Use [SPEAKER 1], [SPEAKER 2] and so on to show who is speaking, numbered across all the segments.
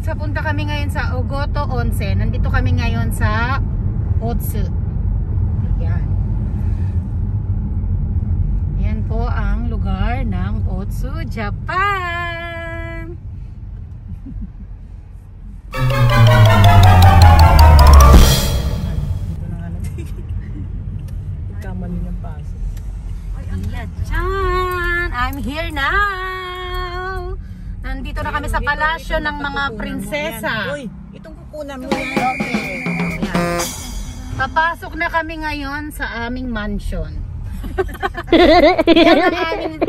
[SPEAKER 1] guys, papunta kami ngayon sa Ogoto Onsen. Nandito kami ngayon sa Otsu. Ayan. Ayan po ang lugar ng Otsu, Japan.
[SPEAKER 2] Kamali ng paso.
[SPEAKER 1] Ayan, I'm here now. Nandito na kami sa palasyo ng mga prinsesa.
[SPEAKER 2] Uy, itong kukunan mo yan.
[SPEAKER 1] Okay. Ayan. Papasok na kami ngayon sa aming mansion. Diyan ang aming,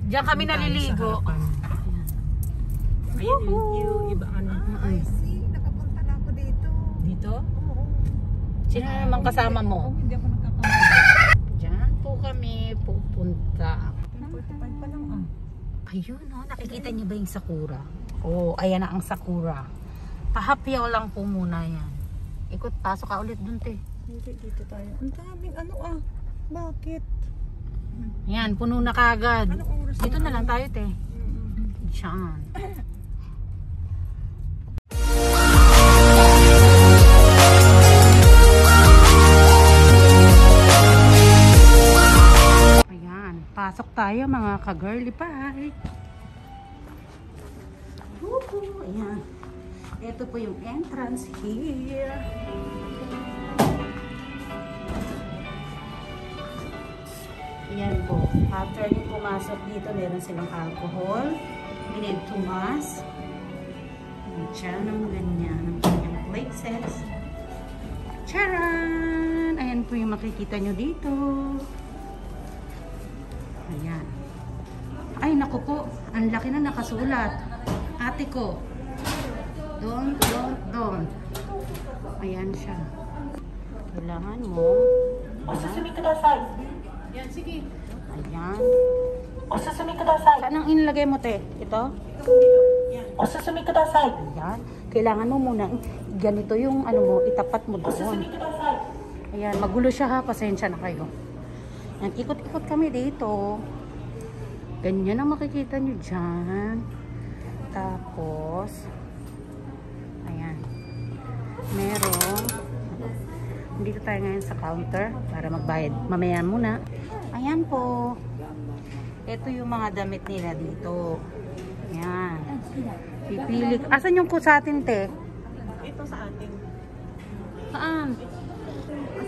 [SPEAKER 1] diyan kami naliligo.
[SPEAKER 2] Ayan yung iba ano.
[SPEAKER 3] I see, nakapunta na ako dito.
[SPEAKER 2] Dito?
[SPEAKER 3] Oo.
[SPEAKER 1] Sino naman kasama mo?
[SPEAKER 3] Hindi ako nakakamali.
[SPEAKER 1] Diyan po kami pupunta.
[SPEAKER 3] 45 pa lang ah.
[SPEAKER 1] Ayun, nakikita niyo ba yung sakura? Oh, ayan na ang sakura. Pahapyaw lang po muna yan. Ikot, pasok ka ulit dun, te.
[SPEAKER 3] Hindi, dito tayo. Ang daming ano ah. Bakit?
[SPEAKER 1] Yan, puno na kagad.
[SPEAKER 3] Anong oras
[SPEAKER 1] Dito na lang tayo, te.
[SPEAKER 3] Mm-mm.
[SPEAKER 1] Diyan. Ayan, pasok tayo mga ka-girly pie. Ayan. Ito po yung entrance here. Ayan po. After nyo pumasok dito, meron silang alcohol. We need to mask. Diyan ang ganyan. Ang kanyang places. Charan! Ayan po yung makikita nyo dito. Ayan. Ay, naku po. Ang laki na nakasulat. Ate ko. Don't. Ayan siya. Kailangan mo.
[SPEAKER 2] Osusumi kudasai.
[SPEAKER 1] Yan, sige. Ayan.
[SPEAKER 2] Osusumi kudasai.
[SPEAKER 1] Saan ang inilagay mo, te? Ito?
[SPEAKER 2] Osusumi kudasai.
[SPEAKER 1] Ayan. Kailangan mo muna, ganito yung ano mo, itapat mo doon.
[SPEAKER 2] Osusumi kudasai.
[SPEAKER 1] Ayan, magulo siya ha. Pasensya na kayo. Ayan, ikot-ikot kami dito. Ganyan ang makikita nyo dyan. Tapos, ayan. Meron. Dito tayo ngayon sa counter para magbayad. Mamaya muna. Ayan po. Ito yung mga damit nila dito. Ayan. Pipili. Asan yung sa atin, te?
[SPEAKER 3] Ito sa atin.
[SPEAKER 1] Saan?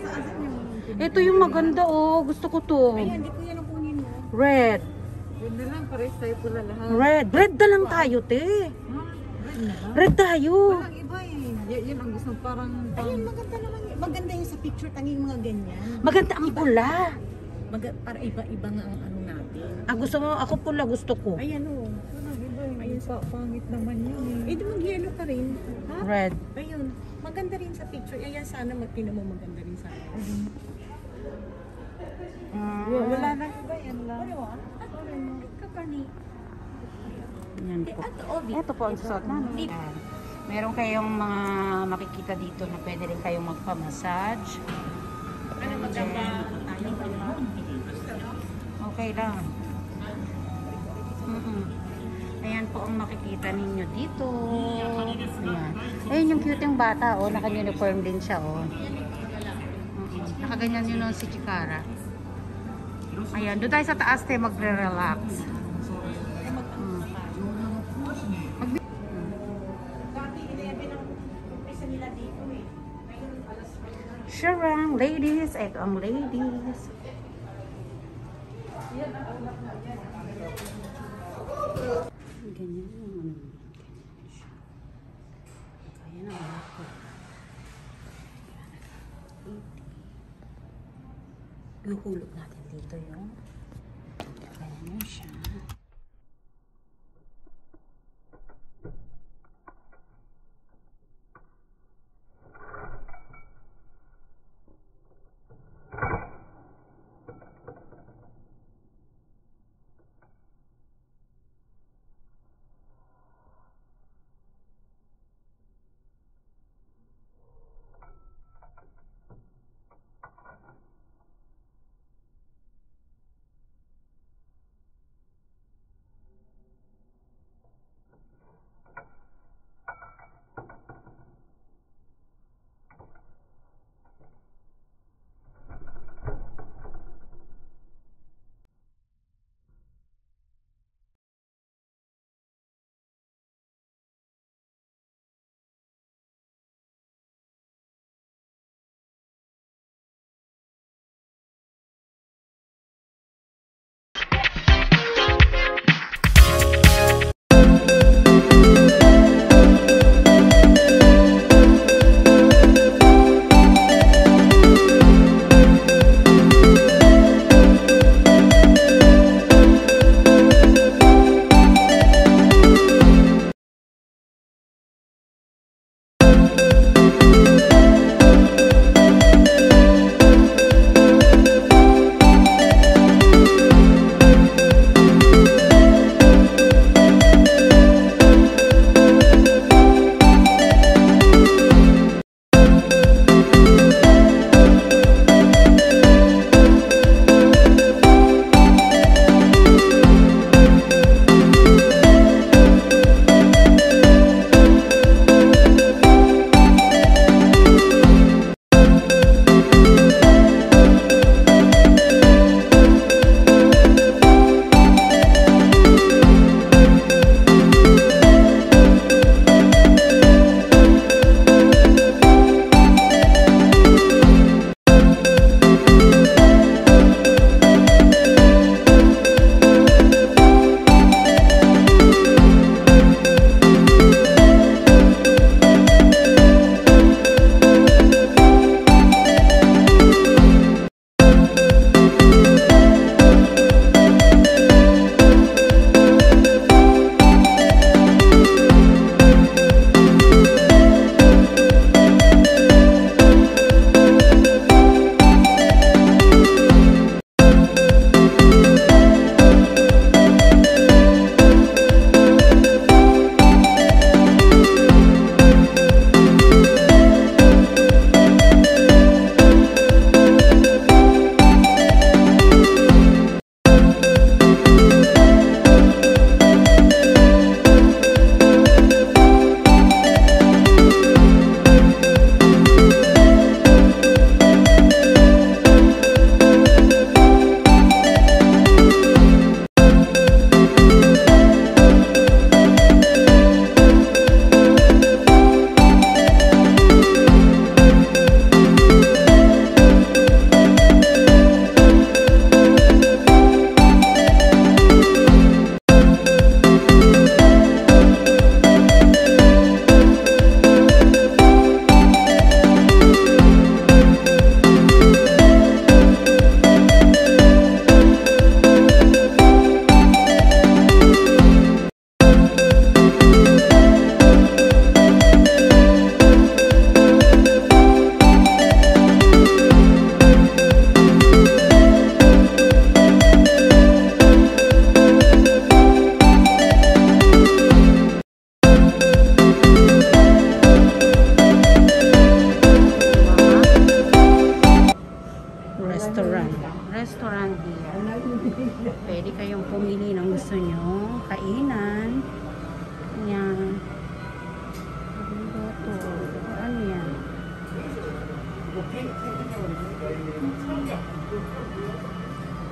[SPEAKER 3] Asan yung...
[SPEAKER 1] Ito yung maganda, oh. Gusto ko to.
[SPEAKER 3] Ayan, hindi ko yan ang kunin mo.
[SPEAKER 1] Red.
[SPEAKER 3] Yun na lang, pares tayo pula lahat.
[SPEAKER 1] Red. Red na lang tayo, te.
[SPEAKER 3] Ha? Red na ba?
[SPEAKER 1] Red tayo.
[SPEAKER 3] Walang iba eh. Yun ang gusto parang... Ayun, maganda naman yun. Maganda yung sa picture, tanging mga ganyan.
[SPEAKER 1] Maganda ang pula.
[SPEAKER 3] Para iba-iba nga ang ano natin.
[SPEAKER 1] Ah, gusto mo? Ako pula gusto ko.
[SPEAKER 3] Ayan o. Walang iba eh. Ayun, pangit naman yun eh. Eh, di mag-yellow ka rin. Ha?
[SPEAKER 1] Red.
[SPEAKER 3] Ayun. Maganda rin sa picture. Ayan, sana magpina mo maganda rin sa akin. Wala na iba, yan lang. Ano ah?
[SPEAKER 1] Yan po. Ito po ang susuot namin. Meron kayong mga makikita dito na pwede rin kayong magpa-massage.
[SPEAKER 3] Ano maganda?
[SPEAKER 1] Okay lang. Ayan po ang makikita ninyo dito. Ayan. Ayun yung cute yung bata, oh. Naka-uniform din siya, oh. Nakaganyan yun si Chikara. Ayan, doon tayo sa taas tayo magre-relax. Sharang, ladies. Ito ang ladies. Ganyan yung ano. Kaya na wala ko. Luhulog natin dito yung kaya na siya.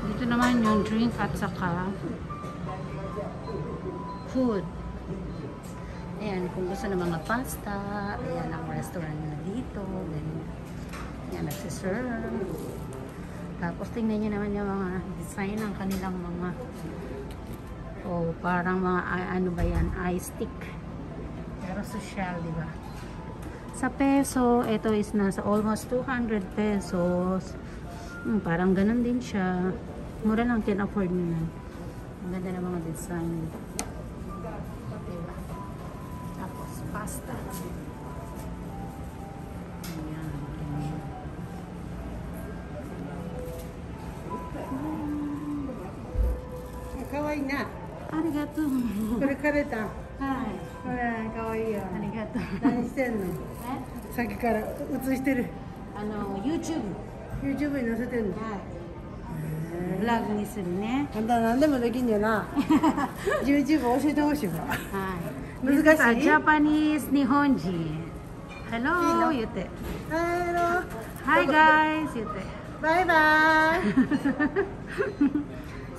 [SPEAKER 1] Dito naman yung drink at saka food. Ayan, kung gusto ng mga pasta, ayan ang restaurant na dito. Ganyan. Ayan, nagsiserve. Tapos tingnan nyo naman yung mga design ng kanilang mga parang mga ano ba yan, ice stick. Pero social, di ba? Sa peso, ito is nasa almost 200 pesos. Parang ganun din siya. Mura lang, can afford nyo yan. Ang ganda ng mga design. Diba? Tapos, pasta. Ayan, ganyan.
[SPEAKER 3] Kawaii na.
[SPEAKER 1] Arigato.
[SPEAKER 3] これ枯れた。
[SPEAKER 1] はい。
[SPEAKER 3] ほら、かわいいよ。
[SPEAKER 1] ありがとう。
[SPEAKER 3] 何してんの？
[SPEAKER 1] え、
[SPEAKER 3] さっきから映してる。
[SPEAKER 1] YouTube。
[SPEAKER 3] YouTube に載せてんの。
[SPEAKER 1] はい。ブログにするね。
[SPEAKER 3] あんた何でもできんじゃな。YouTube 教えてほしいわ。
[SPEAKER 1] はい。
[SPEAKER 3] 難しい？
[SPEAKER 1] ジャパニーズ日本人。Hello 言って。
[SPEAKER 3] Hello。
[SPEAKER 1] Hi guys 言って。
[SPEAKER 3] バイバイ。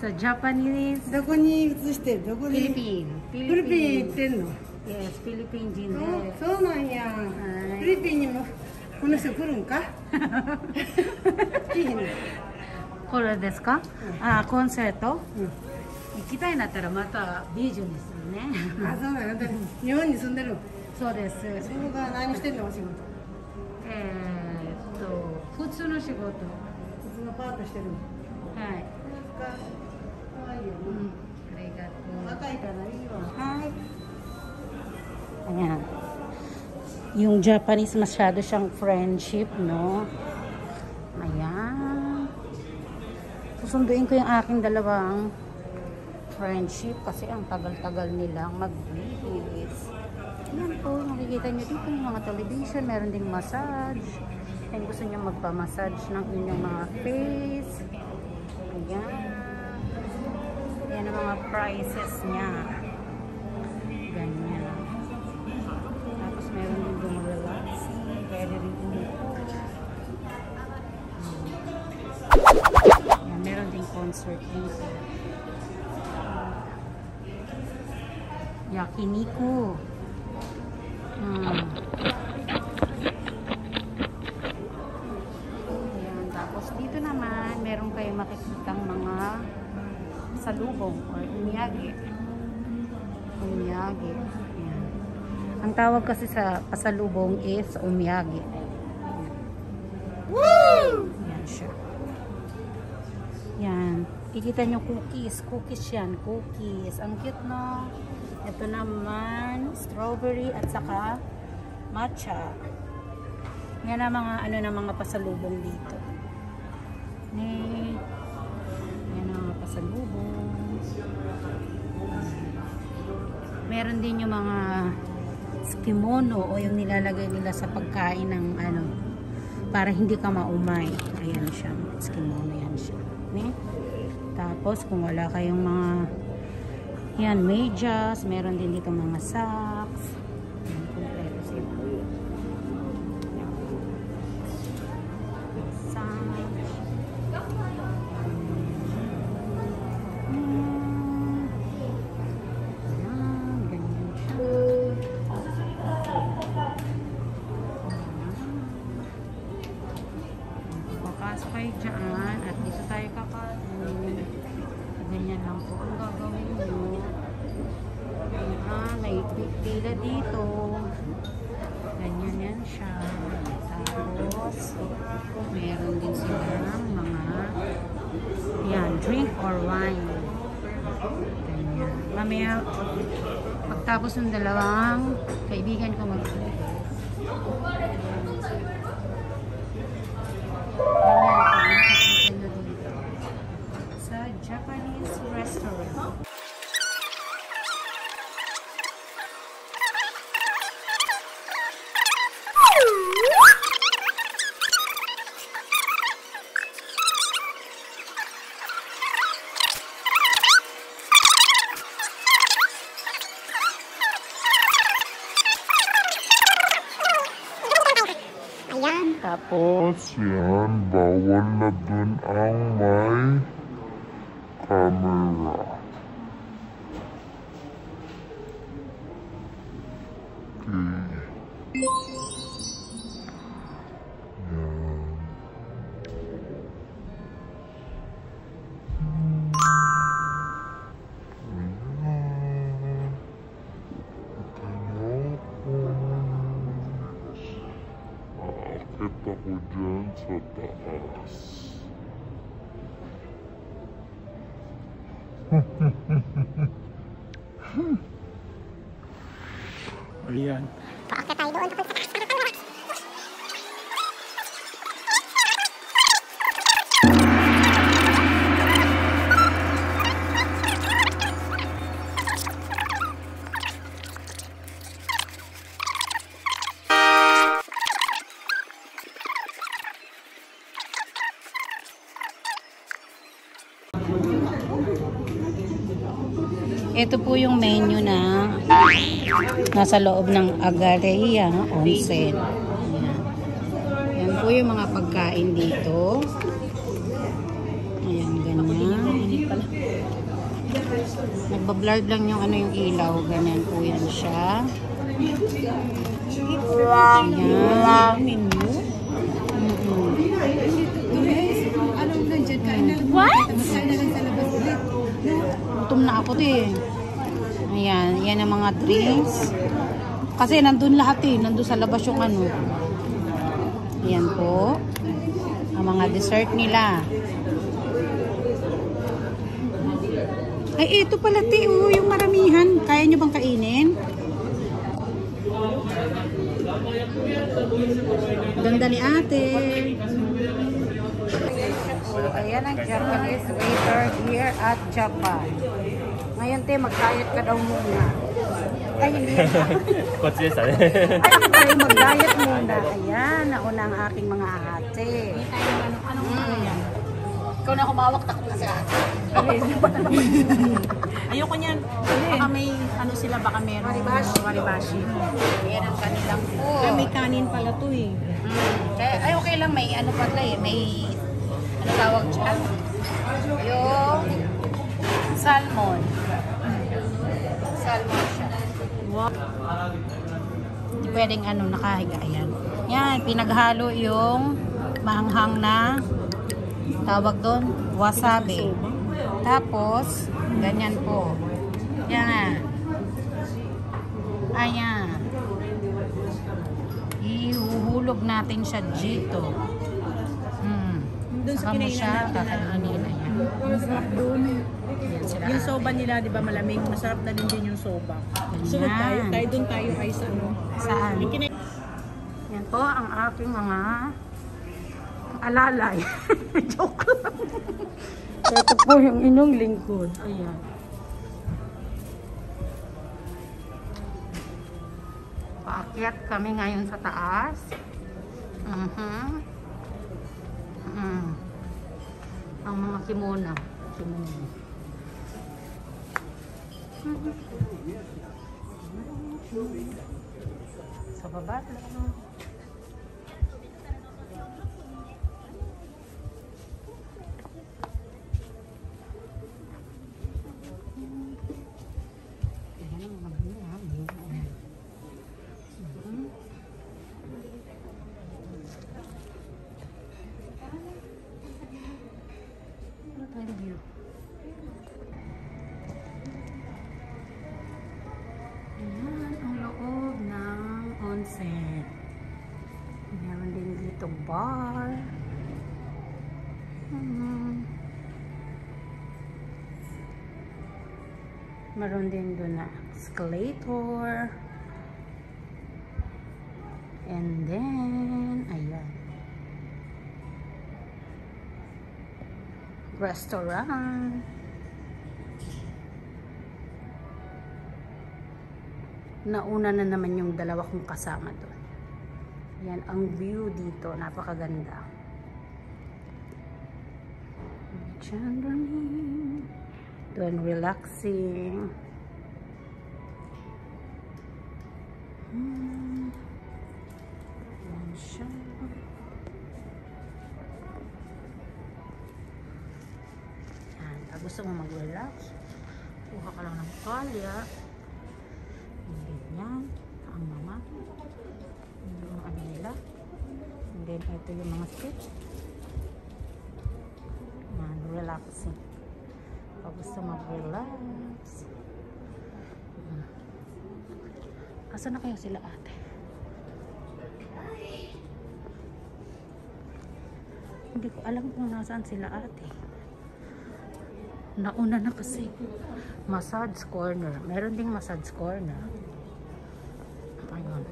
[SPEAKER 1] So Japanese
[SPEAKER 3] どこに移してる？どこに？
[SPEAKER 1] フィリピン。
[SPEAKER 3] フィリピン行ってんの？
[SPEAKER 1] Yes、フィリピン人で。
[SPEAKER 3] そうなんや。フィリピンにもこの人来るんか？来へんの？
[SPEAKER 1] これですか？あ、コンサート？行きたいなったらまたビジネスね。
[SPEAKER 3] あ、そうなんや。日本に住んでる。
[SPEAKER 1] そうです。
[SPEAKER 3] そこが何してんのお仕事？
[SPEAKER 1] 普通の仕事。
[SPEAKER 3] 普通のパートしてる。
[SPEAKER 1] はい。
[SPEAKER 3] かわいいよ。
[SPEAKER 1] ありがとう。
[SPEAKER 3] 若いからいいわ。
[SPEAKER 1] Hi. Ayan. Yung Japanese masyado siyang friendship, no? Ayan. Susunduin ko yung aking dalawang friendship kasi ang tagal-tagal nilang magbihis. Ayan po, makikita nyo dito yung mga television. Meron ding massage. Kung gusto nyo magpa-massage ng inyong mga face. Ayan. Ayan ang mga prices niya. Ganyan. Tapos meron din yung relaxing. Pwede rin umupo. Ayan, meron din concert dito. Yakiniku. Ayan. Tapos dito naman, meron kayong makikitang mga salubong or umiyagi. Umiyagi. Ayan. Ang tawag kasi sa pasalubong is umiyagi. Woo! Ayan siya. Ayan. Kikita nyo cookies. Cookies yan. Cookies. Ang cute, no? Ito naman, strawberry at saka matcha. Yan ang mga, ano na mga pasalubong dito. Yan ang mga pasalubong. Meron din yung mga kimono o yung nilalagay nila sa pagkain ng ano, para hindi ka maumay. Ayan siya. Kimono yan siya. Tapos kung wala kayong mga yan, medyas, meron din dito mga socks. Yan, kompleto sila. Papasok kayo dyan at dito tayo kakain. Ganyan lang po ang gagawin nyo. May pila dito. Ganyan yan siya. Tapos meron din silang mga yan, drink or wine. Ganyan. Mamaya pagtapos ng dalawang kaibigan ko mag-drink. Sa Japanese restaurant. Tapos,
[SPEAKER 4] yan, bawal na dun ang may camera. Okay. Yan. Aakit ako dyan sa taas.
[SPEAKER 5] Ayan.
[SPEAKER 1] ito po yung menu na nasa loob ng Agareya Onsen. Ayan. Yan po yung mga pagkain dito. Ayan, ganyan. Nagbablurred lang yung ano yung ilaw. Ganyan po yan siya. Ayan.
[SPEAKER 3] Menu? Anong nandiyan? Kain na lang.
[SPEAKER 1] What?
[SPEAKER 3] Kain na lang sa labas ulit.
[SPEAKER 1] Gutom na ako eh. Ayan, yan ang mga drinks. Kasi nandun lahat eh. Nandun sa labas yung ano. Ayan po. Ang mga dessert nila. Ay, ito pala ti. Yung maramihan. Kaya nyo bang kainin? Ganda ni ate. So, ayan ang Japanese waiter here at Japan. Ngayon, te, mag-diet ka daw muna. Ay, hindi. Ay, mag-diet muna. Ayan, nauna ang aking mga ate. Anong yan? Ikaw na humawak, takot na si ate.
[SPEAKER 3] Ayoko niyan. Baka may ano sila, baka meron. Waribashi.
[SPEAKER 1] Ayan ang kanilang food.
[SPEAKER 3] Kaya may kanin pala to eh.
[SPEAKER 1] Kaya, ay, okay lang. May ano pala eh. May, ano tawag dyan? Yung salmon. Salmon siya.
[SPEAKER 3] Wow.
[SPEAKER 1] Hindi pwedeng ano, nakahiga. Ayan. Yan, pinaghalo yung maanghang na tawag doon, wasabi. Tapos, ganyan po. Yan. Ayan. Ihuhulog natin siya dito.
[SPEAKER 3] Doon sa
[SPEAKER 1] Saka mo
[SPEAKER 3] kinainan
[SPEAKER 1] siya
[SPEAKER 3] natin na
[SPEAKER 1] kakainin. Ayan.
[SPEAKER 3] masarap doon.
[SPEAKER 1] Ayan sila.
[SPEAKER 3] Yung soba nila, di ba malamig? Masarap na din yung soba. Sunod tayo. Doon tayo ay sa ano.
[SPEAKER 1] Saan? Yan po ang aking mga alalay. Joke lang. Ito po yung inyong lingkod. Ayan. Paakyat kami ngayon sa taas. Ang mga kimono. Sa baba lang. Meron din dito bar. Meron din doon na escalator. And then, ayan. Restaurant. Nauna na naman yung dalawa kong kasama doon. Yan ang view dito, napakaganda. Doon relaxing. Yan siya. gusto mo mag-relax, kuha ka lang ng tuwalya. Ganyan. Ang mama. Yung ano nila. And then, ito yung mga stitch. Yan, relaxing. Pag gusto mag-relax. Asa na kayo sila ate? Hindi ko alam kung nasaan sila ate. Nauna na kasi. Massage corner. Meron ding massage corner. Ayun.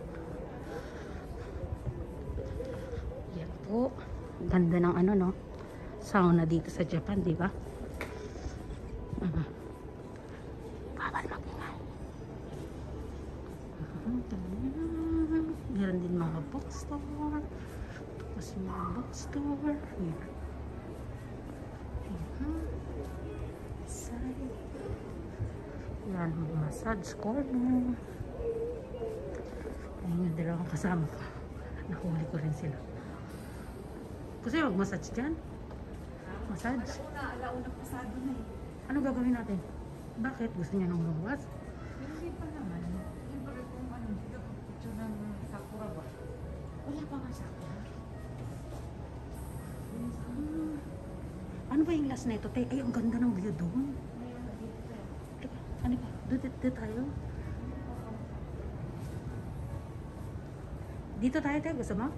[SPEAKER 1] Yan po. Ganda ng ano no. Sauna dito sa Japan, di ba? Bawal mag-ingay. Meron din mga bookstore. Tapos yung mga bookstore. Here. Side. Yan, massage corner. Ayun yung dalawang kasama ko. Nahuli ko rin sila. Kasi mag-massage dyan. Massage.
[SPEAKER 3] Alauna pasado na eh.
[SPEAKER 1] Ano gagawin natin? Bakit? Gusto niya nang lumabas?
[SPEAKER 3] Hindi pa naman. Siyempre kung ano, dito pa picture ng sakura ba? Wala pa nga sakura.
[SPEAKER 1] Ano ba yung last na ito? Ay, ang ganda ng view doon. Teka, ano ba? Dito tayo. Dito tayo tayo. Gusto mo?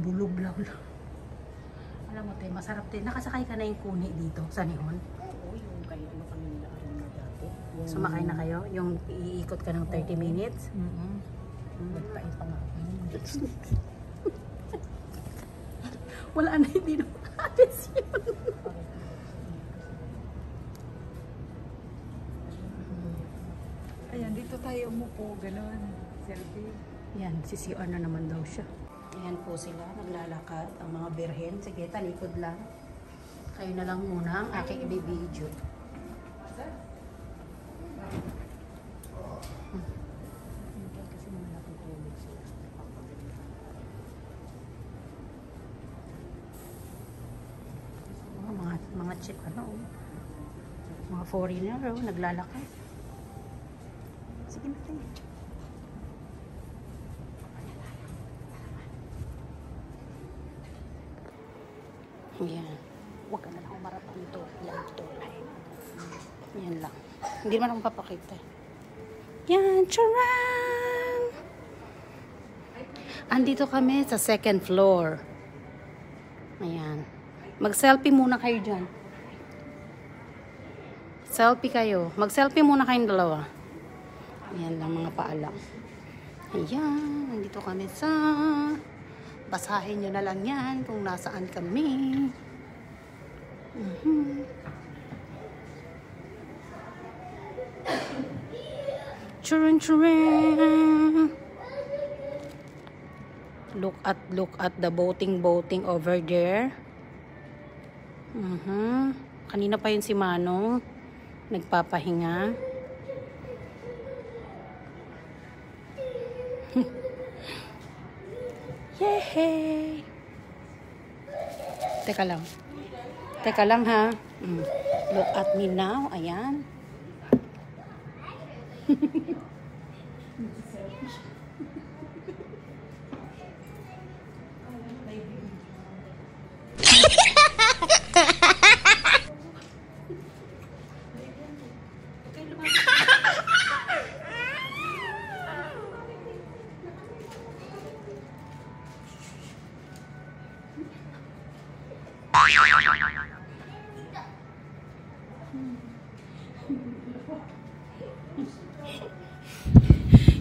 [SPEAKER 1] Bulog-law lang. Alam mo tayo, masarap tayo. Nakasakay ka na yung kuni dito sa Nihon.
[SPEAKER 3] Oo, yung kaya ano kami nilaarin na dati.
[SPEAKER 1] Sumakay na kayo? Yung iikot ka ng 30 minutes?
[SPEAKER 3] Nagpain pa nga.
[SPEAKER 1] Wala na, hindi na makaalis yun.
[SPEAKER 3] Ayan, dito tayo umupo, gano'n. Selfie.
[SPEAKER 1] Yan, CCR na naman daw siya. Ayan po sila, naglalakad. Ang mga birhen. Sige, talikod lang. Kayo na lang muna ang aking ibibidyo. Kasi malaki tulog sila. Mga chick, ano, mga foreigner, naglalakad. Sige na tayo. Yan. Huwag ka na lang umarap dito. Yan, tulay. Yan lang. Hindi naman akong papakita. Yan, charang! Andito kami sa second floor. Ayan. Mag-selfie muna kayo dyan. Selfie kayo. Mag-selfie muna kayong dalawa. Ayan lang mga paalam. Ayan. Nandito kami sa... Basahin nyo na lang yan kung nasaan kami. Churun churun. Look at the boating over there. Kanina pa yun si Manong nagpapahinga. Yehey! Teka lang ha. Look at me now. Ayan.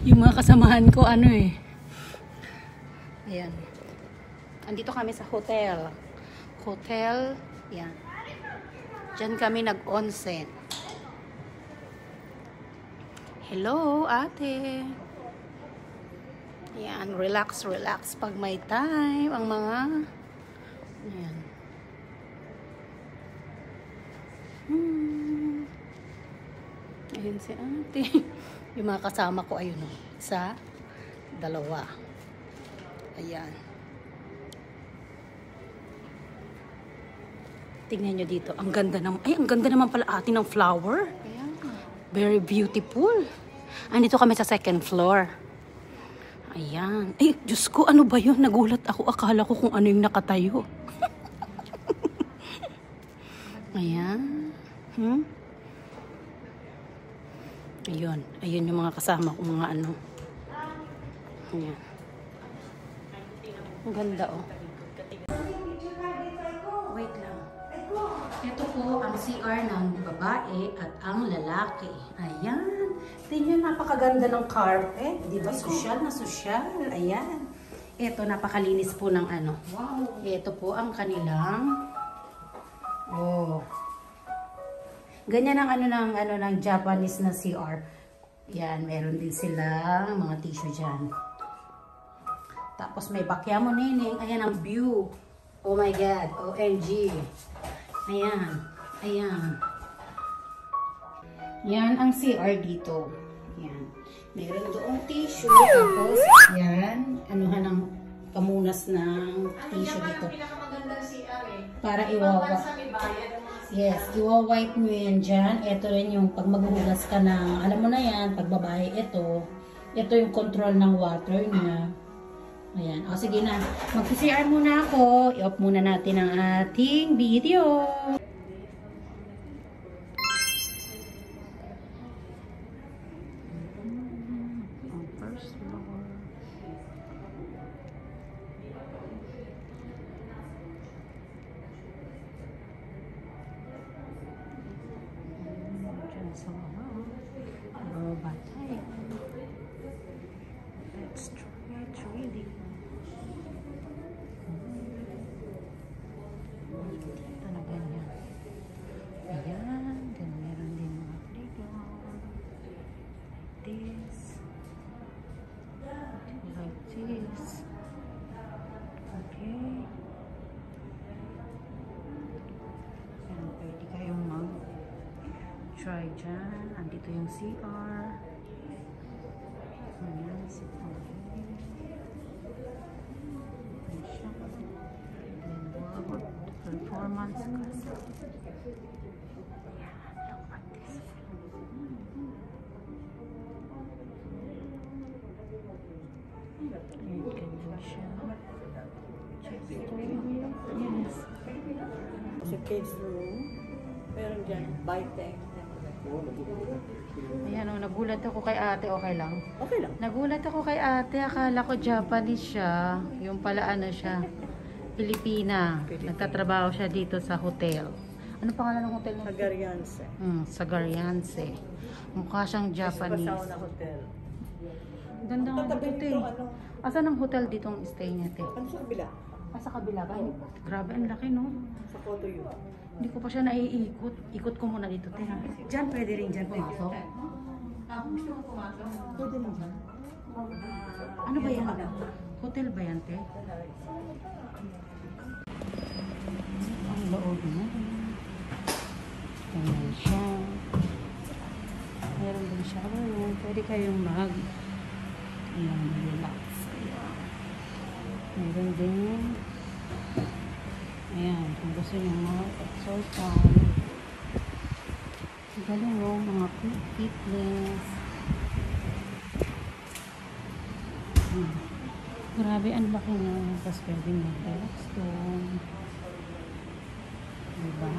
[SPEAKER 1] Yung mga kasamahan ko, ano eh. Ayan. Andito kami sa hotel. Hotel, yan. Diyan kami nag-onsen. Hello, ate. Yan, relax pag may time. Ang mga, yan. Ayun si ate. Yung mga kasama ko, ayun o. Isa, dalawa. Ayan. Tingnan nyo dito. Ang ganda naman. Ay, ang ganda naman pala atin ng flower. Very beautiful. Andito kami sa second floor. Ayan. Ay, Diyos ko, ano ba yun? Nagulat ako. Akala ko kung ano yung nakatayo. Ayan. Ayun. Ayun yung mga kasama ko, mga ano. Ayan. Ang ganda, oh. Wait lang. Ito po ang CR ng babae at ang lalaki. Ayan. Tingnan, napakaganda ng carpet. Di ba? Sosyal na sosyal. Ayan. Ito, napakalinis po ng ano. Wow. Ito po ang kanilang... Oh. Ganyan ang ano ng Japanese na CR. Yan, meron din silang mga tissue dyan. Tapos may bakya mo, Neneng. Ayan ang view. Oh my God. OMG. Ayan. Ayan. Yan ang CR dito. Yan. Meron doong tissue. Tapos, yan. Anuhan ng pamunas ng tissue dito. Para yes, iwa-wipe nyo yan dyan. Ito rin yung pag maghuhugas ka ng, alam mo na yan, pag babae, ito yung control ng water niya. Ayan. O, sige na. Mag-CR muna ako. I-off muna natin ang ating video. Let's try it really. Ito na ganyan. Ayan. Then meron din mga playground. Like this. Like this. Okay. Ayan, pwede kayong mag-try dyan. Andito yung CR. Ayan, sit down. Performance class. Ayan, look at this. Ayan, ganyan siya. Yes.
[SPEAKER 2] Sa kids room, meron dyan, bite.
[SPEAKER 1] Ayan, oh, nagulat ako kay ate. Okay lang?
[SPEAKER 2] Okay lang.
[SPEAKER 1] Nagulat ako kay ate. Akala ko Japanese siya. Yung pala ano siya. Pilipina. Nagtatrabaho siya dito sa hotel. Ano pangalan ng hotel?
[SPEAKER 2] Sagarianse.
[SPEAKER 1] Sagarianse. Mukha siyang Japanese.
[SPEAKER 2] Pasaw na hotel.
[SPEAKER 1] Ganda nga dito eh. Asan ang hotel ditong stay niya, te?
[SPEAKER 2] Ano sa kabila?
[SPEAKER 1] Sa kabila ba? Grabe, ang laki, no?
[SPEAKER 2] Sa photo yun.
[SPEAKER 1] Hindi ko pa siya naiikot. Ikot ko muna dito, te. Diyan, pwede rin dyan pumasok. Pwede rin dyan. Ano ba yan? Hotel ba yan, te? Ang loob na. Ayan siya. Meron din shower room. Pwede kayong ayan, relax. Ayan. Meron din. Ayan, kung gusto nyo mag-exercise. Galing mo, mga fitness. Grabe, ang laki nga. Tapos pwede mag-relax doon. Diba?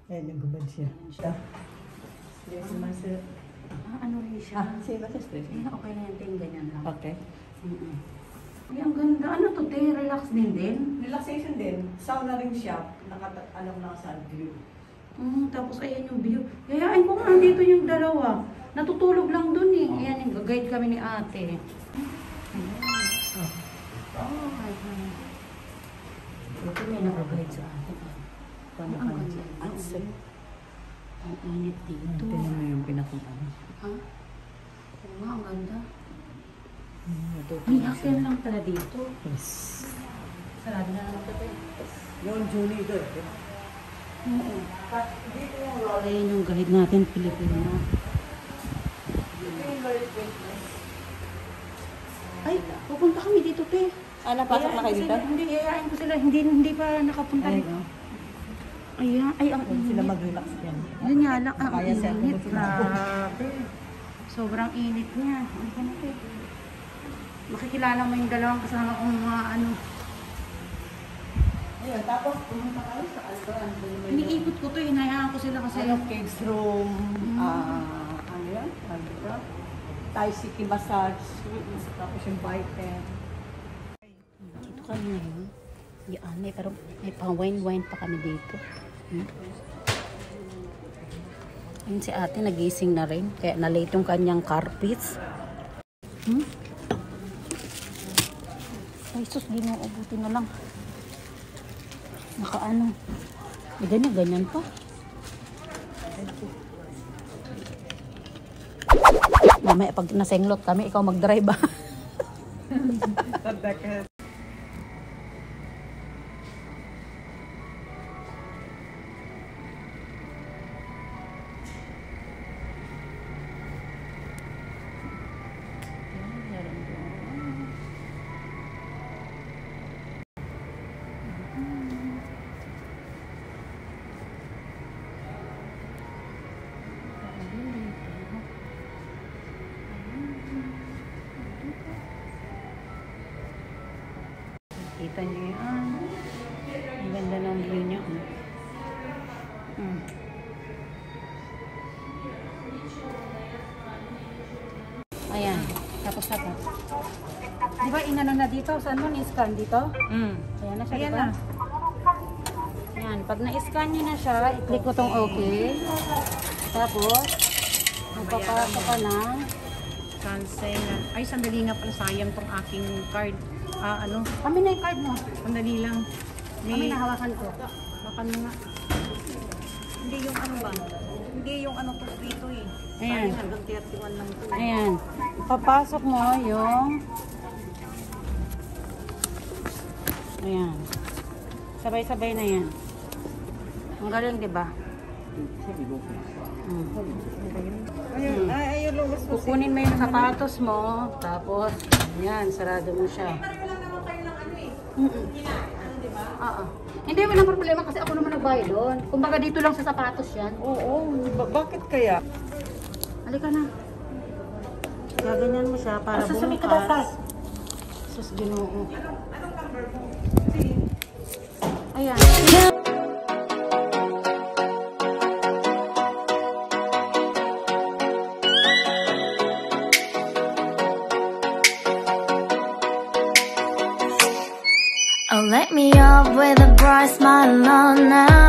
[SPEAKER 2] Eh, nagubad siya.
[SPEAKER 1] Ano rin siya?
[SPEAKER 2] Sige ba siya?
[SPEAKER 1] Okay na yung ganyan lang.
[SPEAKER 2] Okay.
[SPEAKER 1] Ay, ang ganda. Ano to, te? Relax din?
[SPEAKER 2] Relaxation din. Sauna rin siya. Alam na sa view.
[SPEAKER 1] Tapos ayan yung view. Yayain ko nga dito yung dalawa. Natutulog lang dun eh. Ayan, yung guide kami ni ate. Ayan. Ito may nakaguide sa ate. Ang ganda. Ang init dito.
[SPEAKER 2] Tingnan mo yung pinakutan.
[SPEAKER 1] Ha? Oo nga, ang ganda. May akin lang pala dito.
[SPEAKER 2] Yes.
[SPEAKER 1] Sarado na naman ito.
[SPEAKER 2] Yung Julie doon.
[SPEAKER 1] Oo. Ayan yung guide natin, Pilipino. Ay, pupunta kami dito, te.
[SPEAKER 2] Napasok na kayo dito?
[SPEAKER 1] Hindi, iayain ko sila. Hindi pa nakapunta dito. Ayan, ay, ang
[SPEAKER 2] Sila
[SPEAKER 1] init.
[SPEAKER 2] mag-relax din.
[SPEAKER 1] Yun nga lang, ang
[SPEAKER 2] Kaya siya
[SPEAKER 1] init.
[SPEAKER 2] tubos na.
[SPEAKER 1] Grabe. Sobrang init niya. Ano ka na, te? Makikilala mo yung dalawang kasama kong mga ano.
[SPEAKER 2] Ayun, tapos pumunta kayo sa Alban.
[SPEAKER 1] Iniikot ko to, hinayaan ko sila kasi.
[SPEAKER 2] Kids room, ano yan? Ano ito? Thai City massage. Tapos yung bike tent.
[SPEAKER 1] Dito kami ngayon. Yan, pero may pang-wine-wine pa kami dito. Ayun si ate, nagising na rin. Kaya na-late yung kanyang carpets. Ay, sus, ginoo, buti na lang. Nakaano. May ganyan pa. Mamaya pag nasenglot kami, ikaw mag-drive ba? Kita niyo yan. Ang ganda ng view niya. Ayan. Tapos. Di ba inano na dito? Saan mo ni-scan dito? Ayan na siya, diba? Ayan. Pag na-scan niyo na siya, i-click ko tong okay. Tapos, magpapasok ka na.
[SPEAKER 3] Cancel. Ay, sandali nga pala, sayang tong aking card. Ano?
[SPEAKER 1] Kami na yung card mo.
[SPEAKER 3] Sandali lang.
[SPEAKER 1] Kami na hawakan ko.
[SPEAKER 3] Baka na nga. Hindi yung ano ba? Hindi yung ano to dito eh.
[SPEAKER 1] Ayan.
[SPEAKER 3] Sayang hanggang 31 lang to.
[SPEAKER 1] Ayan. Papasok mo yung... Ayan. Sabay-sabay na yan. Ang galing, di ba?
[SPEAKER 3] Ayun, lumos mo.
[SPEAKER 1] Kukunin mo yung sapatos mo, tapos, yan, sarado mo siya. Oo. Hindi, walang problema kasi ako naman nagbayad doon. Kumbaga dito lang sa sapatos yan.
[SPEAKER 2] Oo, bakit kaya?
[SPEAKER 1] Halika na. Gaganyan mo siya para bumukas. Sus, ginoo. Ayan.
[SPEAKER 5] Oh, let me up with a bright smile on now.